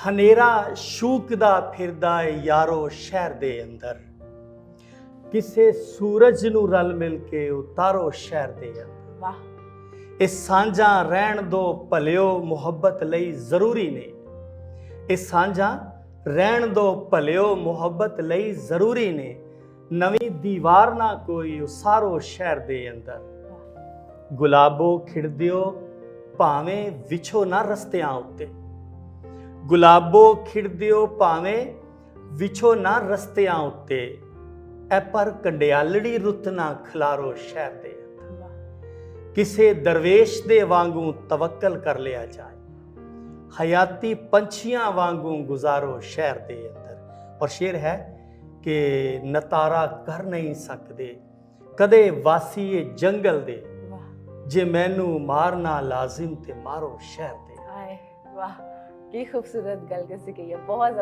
ਹਨੇਰਾ ਸ਼ੂਕਦਾ ਫਿਰਦਾ ਏ ਯਾਰੋ ਸ਼ਹਿਰ ਦੇ ਅੰਦਰ, ਕਿਸੇ ਸੂਰਜ ਨੂੰ ਰਲ ਮਿਲ ਕੇ ਉਤਾਰੋ ਸ਼ਹਿਰ ਦੇ ਅੰਦਰ। ਵਾਹ। ਇਹ ਸਾਂਝਾਂ ਰਹਿਣ ਦੋ ਭਲਿਓ ਮੁਹੱਬਤ ਲਈ ਜ਼ਰੂਰੀ ਨੇ, ਇਹ ਸਾਂਝਾਂ ਰਹਿਣ ਦੋ ਭਲਿਓ ਮੁਹੱਬਤ ਲਈ ਜ਼ਰੂਰੀ ਨੇ, ਨਵੀਂ ਦੀਵਾਰ ਨਾ ਕੋਈ ਉਸਾਰੋ ਸ਼ਹਿਰ ਦੇ ਅੰਦਰ। ਗੁਲਾਬੋ ਖਿੜਦਿਓ ਭਾਵੇਂ ਵਿਛੋ ਨਾ ਰਸਤਿਆਂ ਉੱਤੇ, ਗੁਲਾਬੋ ਖਿੜਦਿਓ ਭਾਵੇਂ ਵਿਛੋ ਨਾ ਰਸਤਿਆਂ ਉੱਤੇ, ਐ ਪਰ ਕੰਡਿਆਲੜੀ ਰੁੱਤ ਨਾ ਖਿਲਾਰੋ ਸ਼ਹਿਰ ਦੇ ਅੰਦਰ। ਕਿਸੇ ਦਰਵੇਸ਼ ਦੇ ਵਾਂਗੂ ਤਵੱਕਲ ਕਰ ਲਿਆ ਜਾਏ, ਹਯਾਤੀ ਪੰਛੀਆਂ ਵਾਂਗੂ ਗੁਜ਼ਾਰੋ ਸ਼ਹਿਰ ਦੇ ਅੰਦਰ। ਔਰ ਸ਼ੇਰ ਹੈ ਕਿ ਨਤਾਰਾ ਕਰ ਨਹੀਂ ਸਕਦੇ ਕਦੇ ਵਾਸੀਏ ਜੰਗਲ ਦੇ, ਜੇ ਮੈਨੂੰ ਮਾਰਨਾ ਲਾਜ਼ਿਮ ਤੇ ਮਾਰੋ ਸ਼ਹਿਰ ਦੇ। वाह, की खूबसूरत गल कैसी कही है, बहुत